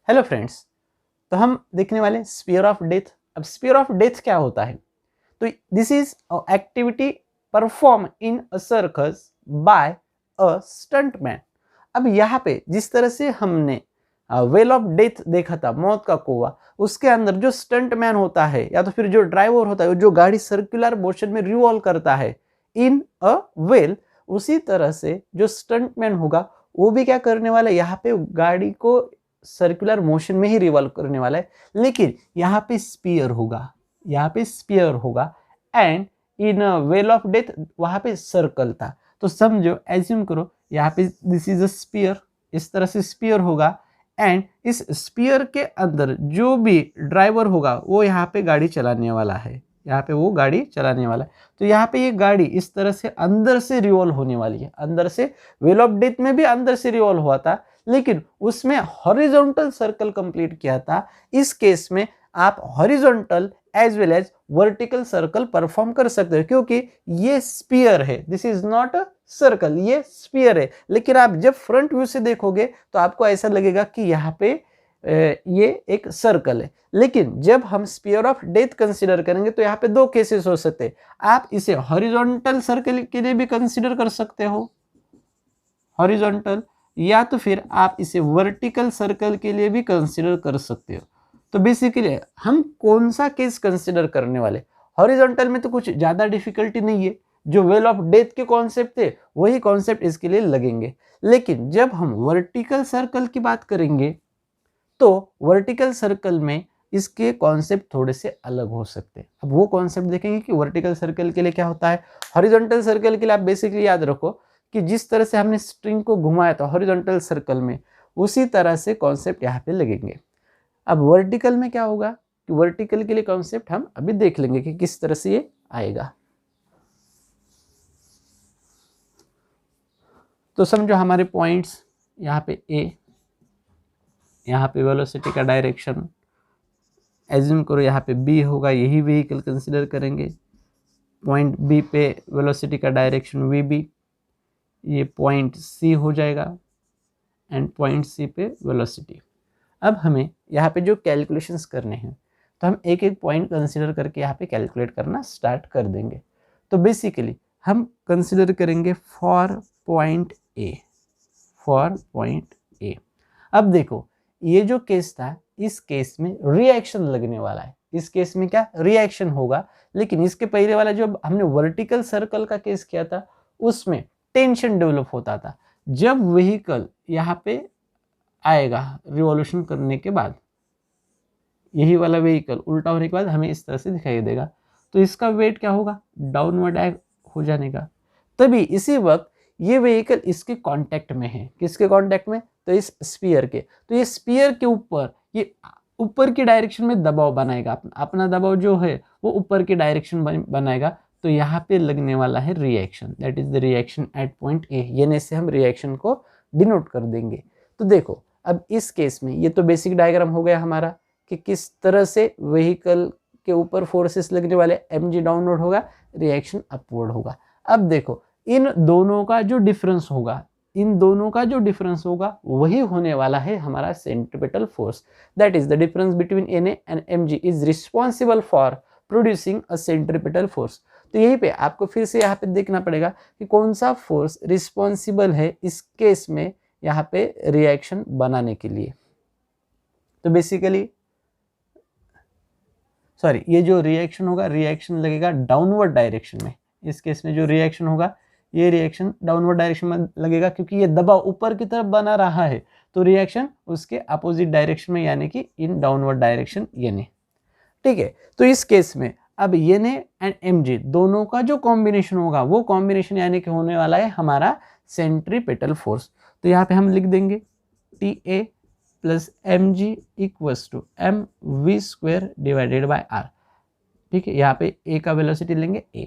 Hello friends, तो हम देखने वाले स्पीयर ऑफ डेथ। अब स्पीयर ऑफ डेथ क्या होता है? तो this is activity perform in a circus by a stuntman. अब यहाँ पे जिस तरह से हमने वेल ऑफ डेथ देखा था, मौत का कुआं, उसके अंदर जो स्टंटमैन होता है या तो फिर जो ड्राइवर होता है जो गाड़ी सर्कुलर मोशन में रिवॉल्व करता है इन अ वेल, उसी तरह से जो स्टंटमैन होगा वो भी क्या करने वाला है, यहाँ पे गाड़ी को सर्कुलर मोशन में ही रिवॉल्व करने वाला है। लेकिन यहाँ पे स्पीयर होगा, यहाँ पे स्पीयर होगा and in well of death वहां पे सर्कल था। तो समझो, एज्यूम करो यहाँ पे दिस इज अ स्पीयर, इस तरह से स्पीयर होगा एंड इस स्पीयर के अंदर जो भी ड्राइवर होगा वो यहाँ पे गाड़ी चलाने वाला है, यहाँ पे वो गाड़ी चलाने वाला है। तो यहाँ पे ये गाड़ी इस तरह से अंदर से रिवॉल्व होने वाली है, अंदर से। वेल ऑफ डेथ में भी अंदर से रिवॉल्व हुआ था लेकिन उसमें हॉरिजॉन्टल सर्कल कंप्लीट किया था। इस केस में आप horizontal as well as vertical circle perform कर सकते हो क्योंकि ये स्पीयर है, this is not a circle, ये स्पीयर है। लेकिन आप जब फ्रंट व्यू से देखोगे तो आपको ऐसा लगेगा कि यहाँ पे ये एक सर्कल है। लेकिन जब हम स्पीयर ऑफ डेथ कंसीडर करेंगे तो यहाँ पे दो केसेस हो सकते हैं। आप इसे हॉरिजॉन्टल सर्कल के लिए भी कंसीडर कर सकते हो, हॉरिजॉन्टल, या तो फिर आप इसे वर्टिकल सर्कल के लिए भी कंसीडर कर सकते हो। तो बेसिकली हम कौन सा केस कंसीडर करने वाले? हॉरिजॉन्टल में तो कुछ ज़्यादा डिफिकल्टी नहीं है, जो वेल ऑफ डेथ के कॉन्सेप्ट थे वही कॉन्सेप्ट इसके लिए लगेंगे। लेकिन जब हम वर्टिकल सर्कल की बात करेंगे तो वर्टिकल सर्कल में इसके कॉन्सेप्ट थोड़े से अलग हो सकते हैं। अब वो कॉन्सेप्ट देखेंगे कि वर्टिकल सर्कल के लिए क्या होता है। हॉरिजॉन्टल सर्कल के लिए आप बेसिकली याद रखो कि जिस तरह से हमने स्ट्रिंग को घुमाया था हॉरिजॉन्टल सर्कल में, उसी तरह से कॉन्सेप्ट यहाँ पे लगेंगे। अब वर्टिकल में क्या होगा कि वर्टिकल के लिए कॉन्सेप्ट हम अभी देख लेंगे कि किस तरह से ये आएगा। तो समझो हमारे पॉइंट्स यहाँ पे ए, यहाँ पे वेलोसिटी का डायरेक्शन, एज्यूम करो यहाँ पे बी होगा, यही व्हीकल कंसिडर करेंगे। पॉइंट बी पे वेलोसिटी का डायरेक्शन वी बी, ये पॉइंट सी हो जाएगा एंड पॉइंट सी पे वेलोसिटी। अब हमें यहाँ पे जो कैलकुलेशंस करने हैं तो हम एक एक पॉइंट कंसिडर करके यहाँ पे कैलकुलेट करना स्टार्ट कर देंगे। तो बेसिकली हम कंसिडर करेंगे for point A, for point A. अब देखो ये जो केस था, इस केस में रिएक्शन लगने वाला है, इस केस में क्या रिएक्शन होगा। लेकिन इसके पहले वाला जो हमने वर्टिकल सर्कल का केस किया था उसमें टेंशन डेवलप होता था। जब व्हीकल यहाँ पे आएगा रिवॉल्यूशन करने के बाद, यही वाला व्हीकल उल्टा होने के बाद हमें इस तरह से दिखाई देगा, तो इसका वेट क्या होगा, डाउनवर्ड हो जाने का। तभी इसी वक्त ये व्हीकल इसके कांटेक्ट में है, किसके कांटेक्ट में, तो इस स्फीयर के। तो ये स्फीयर के ऊपर ये ऊपर की डायरेक्शन में दबाव बनाएगा, अपना दबाव जो है वो ऊपर की डायरेक्शन बनाएगा। तो यहाँ पे लगने वाला है reaction, that is the reaction at point A. यानी से हम रिएक्शन को डिनोट कर देंगे। तो देखो अब इस केस में ये तो बेसिक डायग्राम हो गया हमारा कि किस तरह से व्हीकल के ऊपर फोर्सेस लगने वाले, mg डाउनवर्ड होगा, रिएक्शन अपवर्ड होगा। अब देखो इन दोनों का जो डिफरेंस होगा, इन दोनों का जो डिफरेंस होगा वही होने वाला है हमारा centripetal force. That is the difference between Na and mg is responsible for producing a centripetal force. तो यहीं पे आपको फिर से यहाँ पे देखना पड़ेगा कि कौन सा फोर्स रिस्पॉन्सिबल है इस केस में यहाँ पे रिएक्शन बनाने के लिए। तो बेसिकली सॉरी, ये जो रिएक्शन होगा, रिएक्शन लगेगा डाउनवर्ड डायरेक्शन में। इस केस में जो रिएक्शन होगा ये रिएक्शन डाउनवर्ड डायरेक्शन में लगेगा क्योंकि ये दबाव ऊपर की तरफ बना रहा है। तो रिएक्शन उसके अपोजिट डायरेक्शन में यानी कि इन डाउनवर्ड डायरेक्शन यानी, ठीक है। तो इस केस में अब Na एंड mg दोनों का जो कॉम्बिनेशन होगा वो कॉम्बिनेशन यानी कि होने वाला है हमारा सेंट्रीपिटल फोर्स। तो यहाँ पे हम लिख देंगे Ta plus mg equals to mv² divided by r, ठीक है। यहाँ पे a का वेलोसिटी लेंगे a,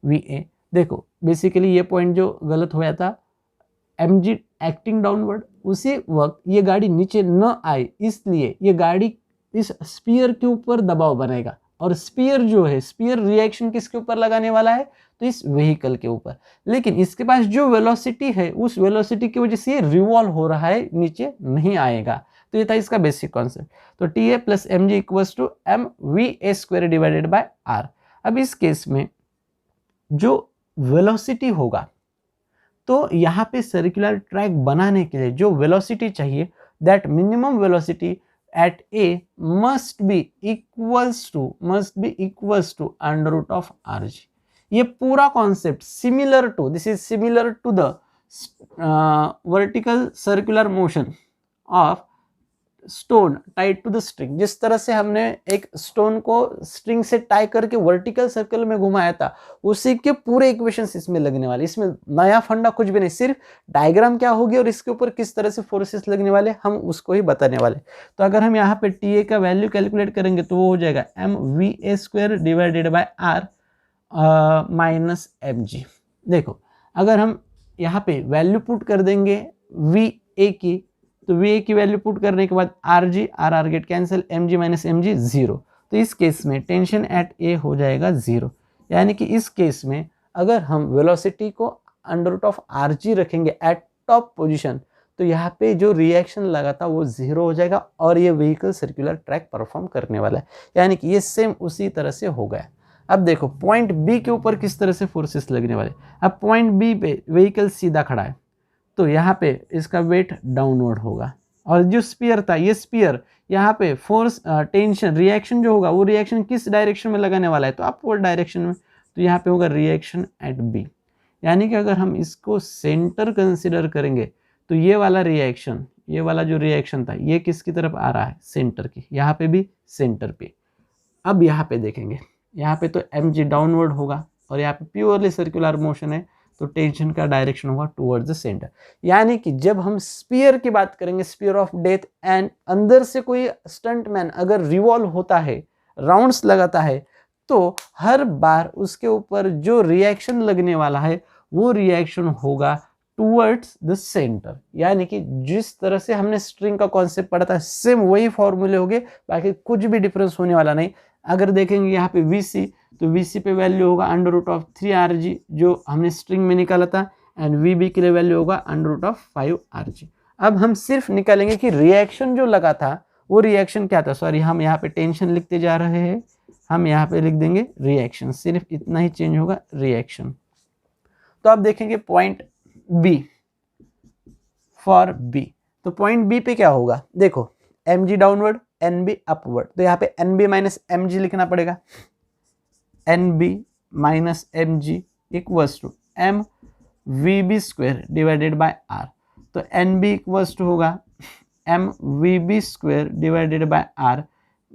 va। देखो बेसिकली ये पॉइंट जो गलत होया था, mg एक्टिंग डाउनवर्ड, उसी वक्त ये गाड़ी नीचे न आए इसलिए ये गाड़ी इस स्पीयर के ऊपर दबाव बनाएगा। और स्पीयर जो है, स्पीयर रिएक्शन किसके ऊपर लगाने वाला है, तो इस व्हीकल के ऊपर। लेकिन इसके पास जो वेलोसिटी है उस वेलोसिटी की वजह से ये रिवॉल्व हो रहा है, नीचे नहीं आएगा। तो ये था इसका बेसिक कॉन्सेप्ट। तो t a plus m g equals to M v a square divided by r. अब इस केस में जो वेलोसिटी होगा, तो यहाँ पे सर्कुलर ट्रैक बनाने के लिए जो वेलोसिटी चाहिए, that minimum velocity at a must be equals to under root of r g. ये पूरा concept similar to, this is similar to the vertical circular motion of stone tied to the string. जिस तरह से हमने एक stone को string से tie करके वर्टिकल सर्कल में घुमाया था, उसी के पूरे इक्वेशंस इसमें लगने वाले। इसमें नया फंडा कुछ भी नहीं, सिर्फ डायग्राम क्या होगी और इसके ऊपर किस तरह से फोर्सेस लगने वाले हम उसको ही बताने वाले। तो अगर हम यहाँ पे टी ए का वैल्यू कैलकुलेट करेंगे तो वो हो जाएगा m v a square divided by r minus m g. देखो अगर हम यहाँ पे वैल्यू पुट कर देंगे वी ए की, तो वी ए की वैल्यू पुट करने के बाद r g r are get cancel, m g minus m g 0। तो इस केस में टेंशन एट ए हो जाएगा 0। यानी कि इस केस में अगर हम वेलोसिटी को under root of r g रखेंगे एट टॉप पोजिशन, तो यहाँ पे जो रिएक्शन लगा था वो 0 हो जाएगा और ये व्हीकल सर्कुलर ट्रैक परफॉर्म करने वाला है। यानी कि ये सेम उसी तरह से हो गया। अब देखो पॉइंट बी के ऊपर किस तरह से फोर्सेस लगने वाले। अब पॉइंट बी पे व्हीकल सीधा खड़ा है, तो यहाँ पे इसका वेट डाउनवर्ड होगा और जो स्पीयर था, ये स्पीयर यहाँ पे फोर्स टेंशन रिएक्शन जो होगा वो रिएक्शन किस डायरेक्शन में लगाने वाला है, तो अपवर्ड डायरेक्शन में। तो यहाँ पे होगा रिएक्शन एट बी। यानी कि अगर हम इसको सेंटर कंसिडर करेंगे तो ये वाला रिएक्शन, ये वाला जो रिएक्शन था ये किसकी तरफ आ रहा है, सेंटर की। यहाँ पे भी सेंटर पे। अब यहाँ पे देखेंगे, यहाँ पे तो एम जी डाउनवर्ड होगा और यहाँ पे प्योरली सर्कुलर मोशन है, तो टेंशन का डायरेक्शन होगा टुवर्ड्स द सेंटर। यानी कि जब हम स्पीयर की बात करेंगे, स्पीयर ऑफ डेथ, एंड अंदर से कोई स्टंटमैन अगर रिवॉल्व होता है, राउंड्स लगाता है, तो हर बार उसके ऊपर जो रिएक्शन लगने वाला है वो रिएक्शन होगा टुवर्ड्स द सेंटर। यानी कि जिस तरह से हमने स्ट्रिंग का कॉन्सेप्ट पढ़ा था सेम वही फॉर्मूले हो गए, बाकी कुछ भी डिफरेंस होने वाला नहीं। अगर देखेंगे यहाँ पे VC, तो VC पे वैल्यू होगा अंडर रूट ऑफ 3RG जो हमने स्ट्रिंग में निकाला था, एंड VB के लिए वैल्यू होगा अंडर रूट ऑफ 5RG। अब हम सिर्फ निकालेंगे कि रिएक्शन जो लगा था वो रिएक्शन क्या था। सॉरी, हम यहाँ पे टेंशन लिखते जा रहे हैं, हम यहाँ पे लिख देंगे रिएक्शन, सिर्फ इतना ही चेंज होगा, रिएक्शन। तो अब देखेंगे पॉइंट B फॉर B। तो पॉइंट B पे क्या होगा, देखो mg डाउनवर्ड, nb अपवर्ड, तो यहाँ पे nb माइनस mg लिखना पड़ेगा। nb minus mg equals to m vb square divided by r। तो nb इक्वल्स टू होगा m vb square divided by r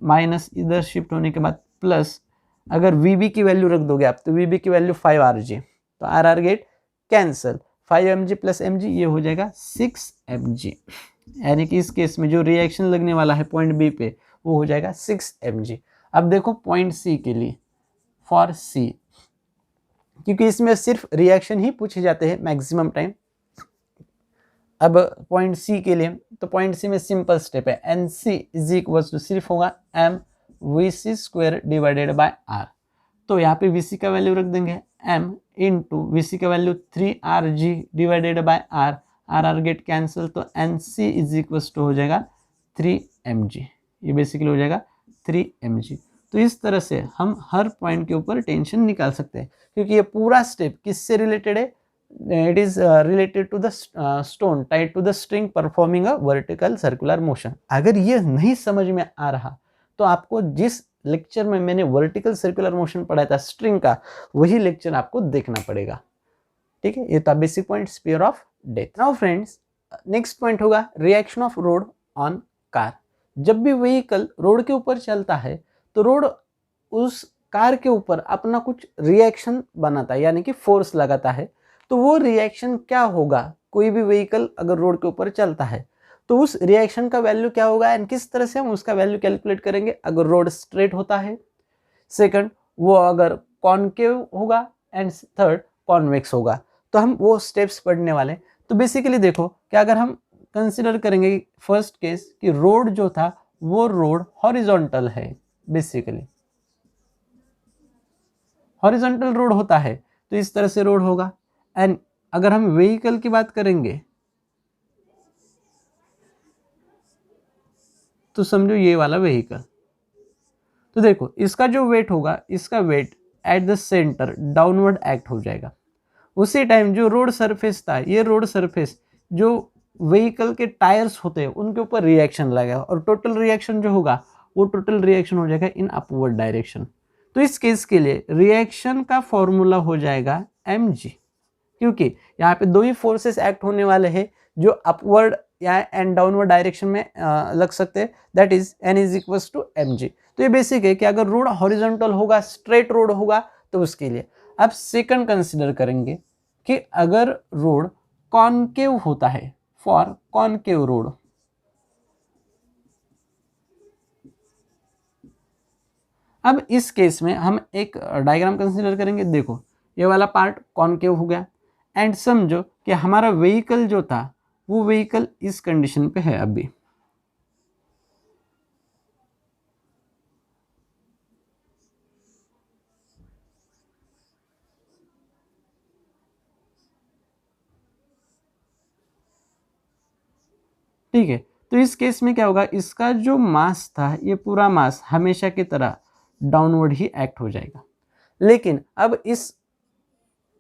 minus इधर शिफ्ट होने के बाद प्लस, अगर vb की वैल्यू रख दोगे आप तो vb की वैल्यू 5rg, तो rr get cancel, 5mg plus mg ये हो जाएगा 6mg। यानी कि इस केस में जो रिएक्शन लगने वाला है पॉइंट बी पे वो हो जाएगा 6mg। अब देखो पॉइंट सी के लिए, फॉर सी, क्योंकि इसमें सिर्फ रिएक्शन ही पूछे जाते हैं मैक्सिमम टाइम। अब पॉइंट सी के लिए, तो पॉइंट सी में सिंपल स्टेप है, n C is equals to सिर्फ होगा m v c square divided by are. तो यहाँ पे वी सी का वैल्यू रख देंगे m इंटू वी सी का value 3rg divided by R, R are get cancel, तो N C is equals to हो जाएगा 3mg, ये बेसिकली हो जाएगा 3mg। तो इस तरह से हम हर पॉइंट के ऊपर टेंशन निकाल सकते हैं, क्योंकि ये पूरा स्टेप किससे रिलेटेड है, it is related to the stone tied to the string performing a vertical circular motion. अगर ये नहीं समझ में आ रहा तो आपको जिस लेक्चर में मैंने वर्टिकल सर्कुलर मोशन पढ़ाया था स्ट्रिंग का, वही लेक्चर आपको देखना पड़ेगा। ठीक है, ये था basic point sphere of death. Now friends, next point होगा reaction of road on car. जब भी व्हीकल रोड के ऊपर चलता है तो रोड उस कार के ऊपर अपना कुछ रिएक्शन बनाता है, यानी कि फोर्स लगाता है। तो वो रिएक्शन क्या होगा, कोई भी व्हीकल अगर रोड के ऊपर चलता है तो उस रिएक्शन का वैल्यू क्या होगा एंड किस तरह से हम उसका वैल्यू कैलकुलेट करेंगे। अगर रोड स्ट्रेट होता है, सेकंड वो अगर कॉनकेव होगा, एंड थर्ड कॉन्वेक्स होगा, तो हम वो स्टेप्स पढ़ने वाले। तो बेसिकली देखो कि अगर हम कंसिडर करेंगे फर्स्ट केस कि रोड जो था वो रोड हॉरिजॉन्टल है, बेसिकली हॉरिजॉन्टल रोड होता है तो इस तरह से रोड होगा। एंड अगर हम व्हीकल की बात करेंगे तो समझो ये वाला व्हीकल, तो देखो इसका जो वेट होगा, इसका weight at the center downward act हो जाएगा। उसी टाइम जो रोड सरफेस था, ये रोड सरफेस जो व्हीकल के टायर्स होते हैं उनके ऊपर रिएक्शन लगेगा, और टोटल रिएक्शन जो होगा वो टोटल रिएक्शन हो जाएगा इन अपवर्ड डायरेक्शन। तो इस केस के लिए रिएक्शन का फॉर्मूला हो जाएगा mg, क्योंकि यहाँ पे दो ही फोर्सेस एक्ट होने वाले हैं जो अपवर्ड या एंड डाउनवर्ड डायरेक्शन में लग सकते हैं, that is n is equals to mg। तो ये बेसिक है कि अगर रोड हॉरिजॉन्टल होगा, स्ट्रेट रोड होगा, तो उसके लिए अब सेकंड कंसिडर करेंगे कि अगर रोड कॉनकेव होता है, फॉर कॉनकेव रोड, अब इस केस में हम एक डायग्राम कंसीडर करेंगे। देखो ये वाला पार्ट कॉनकेव हो गया, एंड समझो कि हमारा व्हीकल जो था वो व्हीकल इस कंडीशन पे है अभी। ठीक है, तो इस केस में क्या होगा, इसका जो मास था ये पूरा मास हमेशा की तरह डाउनवर्ड ही एक्ट हो जाएगा। लेकिन अब इस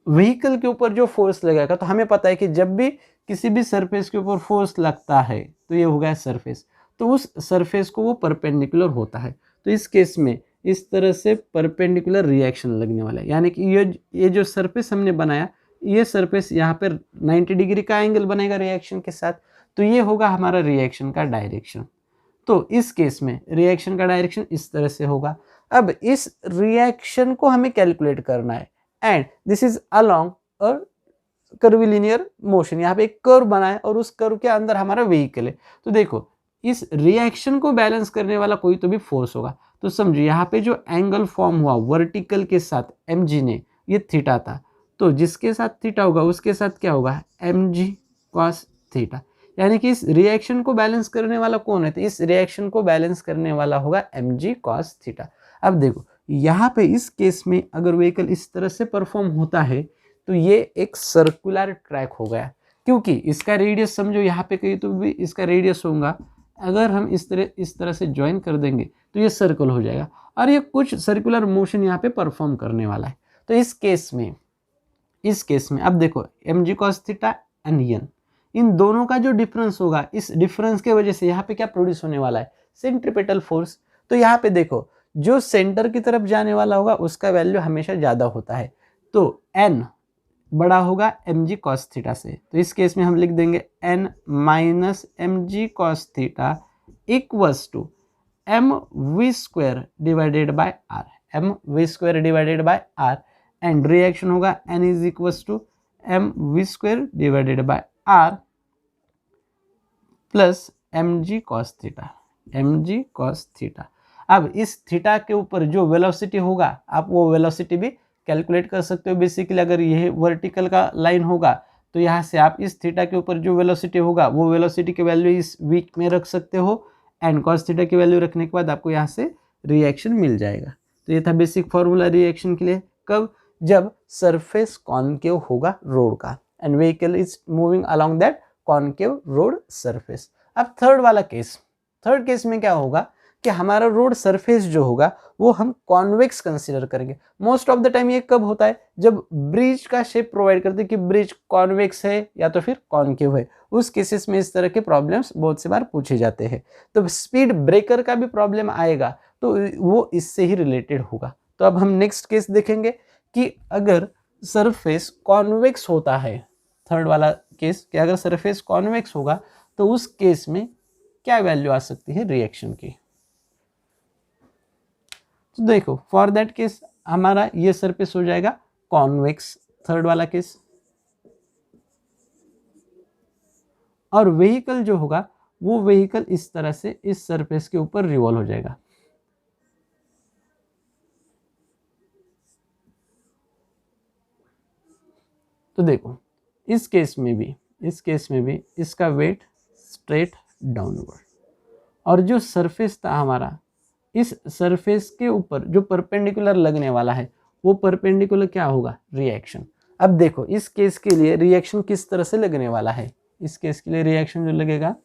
व्हीकल के ऊपर जो फोर्स लगेगा, तो हमें पता है कि जब भी किसी भी सरफेस के ऊपर फोर्स लगता है तो ये हो गया सरफेस, तो उस सरफेस को वो परपेंडिकुलर होता है। तो इस केस में इस तरह से परपेंडिकुलर रिएक्शन लगने वाला है, यानी कि ये जो सरफेस हमने बनाया, ये सरफेस यहाँ पर 90 डिग्री का एंगल बनेगा रिएक्शन के साथ, तो ये होगा हमारा रिएक्शन का डायरेक्शन। तो इस केस में रिएक्शन का डायरेक्शन इस तरह से होगा। अब इस रिएक्शन को हमें कैलकुलेट करना है, and this is along a curvilinear motion. यहाँ पे एक कर्व बना है और उस कर्व के अंदर हमारा व्हीकल है। तो देखो इस रिएक्शन को बैलेंस करने वाला कोई तो भी फोर्स होगा। तो समझो यहाँ पे जो एंगल फॉर्म हुआ वर्टिकल के साथ mg ने, ये थीटा था, तो जिसके साथ थीटा होगा उसके साथ क्या होगा, mg cos थीटा, यानी कि इस रिएक्शन को बैलेंस करने वाला कौन है, तो इस रिएक्शन को बैलेंस करने वाला होगा mg cos थीटा। अब देखो यहाँ पे इस केस में अगर व्हीकल इस तरह से परफॉर्म होता है तो ये एक सर्कुलर ट्रैक हो गया, क्योंकि इसका रेडियस समझो यहाँ पे कहीं तो भी इसका रेडियस होगा, अगर हम इस तरह से ज्वाइन कर देंगे तो ये सर्कल हो जाएगा, और ये कुछ सर्कुलर मोशन यहाँ पे परफॉर्म करने वाला है। तो इस केस में अब देखो mg cos theta and n, इन दोनों का जो डिफरेंस होगा, इस डिफरेंस के वजह से यहाँ पे क्या प्रोड्यूस होने वाला है, सेंट्रीपेटल फोर्स। तो यहाँ पे देखो जो सेंटर की तरफ जाने वाला होगा उसका वैल्यू हमेशा ज़्यादा होता है, तो n बड़ा होगा mg cos थीटा से। तो इस केस में हम लिख देंगे n minus mg cos theta equals to mv square divided by r, mv square divided by r, and reaction होगा n is equals to mv square divided by r plus mg cos theta, mg cos theta. अब इस theta के ऊपर जो velocity होगा आप वो velocity भी कैलकुलेट कर सकते हो। बेसिकली अगर यह वर्टिकल का लाइन होगा तो यहाँ से आप इस थीटा के ऊपर जो वेलोसिटी होगा वो वेलोसिटी की वैल्यू इस वीक में रख सकते हो, एंड cos थीटा की वैल्यू रखने के बाद आपको यहाँ से रिएक्शन मिल जाएगा। तो ये था बेसिक फॉर्मूला रिएक्शन के लिए। कब, जब सरफेस कॉनकेव होगा रोड का and vehicle is moving along that concave road surface. अब थर्ड केस में क्या होगा कि हमारा रोड सरफेस जो होगा वो हम कॉन्वेक्स कंसीडर करेंगे। मोस्ट ऑफ द टाइम ये कब होता है, जब ब्रिज का शेप प्रोवाइड करते हैं कि ब्रिज कॉन्वेक्स है या तो फिर कॉनकेव है, उस केसेस में इस तरह के प्रॉब्लम्स बहुत से बार पूछे जाते हैं। तो स्पीड ब्रेकर का भी प्रॉब्लम आएगा तो वो इससे ही रिलेटेड होगा। तो अब हम नेक्स्ट केस देखेंगे कि अगर सरफेस कॉन्वेक्स होता है, थर्ड वाला केस कि अगर सरफेस कॉन्वेक्स होगा तो उस केस में क्या वैल्यू आ सकती है रिएक्शन की। तो देखो फॉर दैट केस हमारा ये सरफेस हो जाएगा कॉन्वेक्स, थर्ड वाला केस, और व्हीकल जो होगा वो व्हीकल इस तरह से इस सरफेस के ऊपर रिवॉल्व हो जाएगा। तो देखो इस केस में भी इसका वेट स्ट्रेट डाउनवर्ड, और जो सरफेस था हमारा, इस सरफेस के ऊपर जो परपेंडिकुलर लगने वाला है वो परपेंडिकुलर क्या होगा, रिएक्शन। अब देखो इस केस के लिए रिएक्शन किस तरह से लगने वाला है, इस केस के लिए रिएक्शन जो लगेगा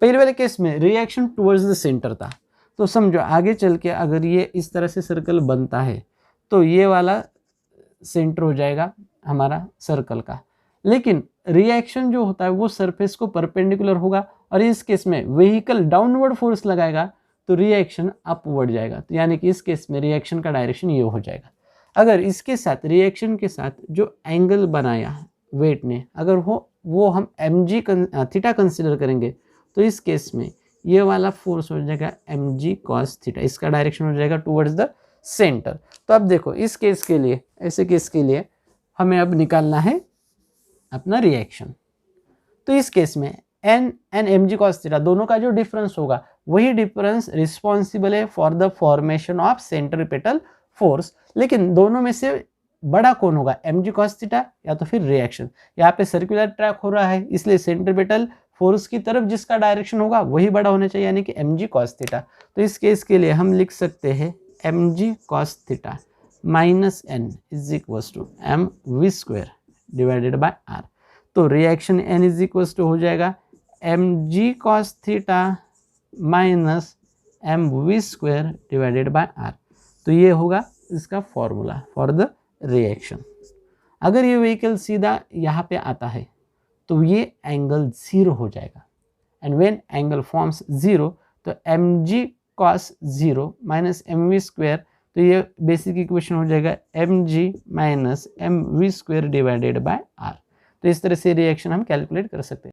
पहले वाले केस में रिएक्शन टुवर्ड्स द सेंटर था, तो समझो आगे चल के अगर ये इस तरह से सर्कल बनता है तो ये वाला सेंटर हो जाएगा हमारा सर्कल का, लेकिन रिएक्शन जो होता है वो सरफेस को परपेंडिकुलर होगा और इस केस में व्हीकल डाउनवर्ड फोर्स लगाएगा तो रिएक्शन अपवर्ड जाएगा, तो यानी कि इस केस में रिएक्शन का डायरेक्शन ये हो जाएगा। अगर इसके साथ रिएक्शन के साथ जो एंगल बनाया वेट ने अगर वो हम mg थीटा कंसिडर करेंगे तो इस केस में ये वाला फोर्स हो जाएगा mg cos थीटा, इसका डायरेक्शन हो जाएगा टुवर्ड्स द सेंटर। तो अब देखो इस केस के लिए, ऐसे केस के लिए हमें अब निकालना है अपना रिएक्शन। तो इस केस में n and mg cos theta दोनों का जो डिफरेंस होगा वही डिफरेंस रिस्पॉन्सिबल है for the formation of centripetal force, लेकिन दोनों में से बड़ा कौन होगा, mg cos थीटा या तो फिर रिएक्शन। यहाँ पे सर्कुलर ट्रैक हो रहा है इसलिए सेंट्रीपिटल फोर्स की तरफ जिसका डायरेक्शन होगा वही बड़ा होना चाहिए, यानी कि mg cos थीटा। तो इस केस के लिए हम लिख सकते हैं mg cos theta minus n is equal to M we square divided by are. तो reaction n is equal to हो जाएगा mg cos theta minus M we square divided by are. तो ये होगा इसका फॉर्मूला फॉर द रिएक्शन। अगर ये vehicle सीधा यहाँ पे आता है तो ये एंगल 0 हो जाएगा, एंड व्हेन एंगल फॉर्म्स 0 तो mg cos 0 minus M we square, तो ये बेसिक इक्वेशन हो जाएगा mg minus M we square divided by are. तो इस तरह से रिएक्शन हम कैलकुलेट कर सकते हैं।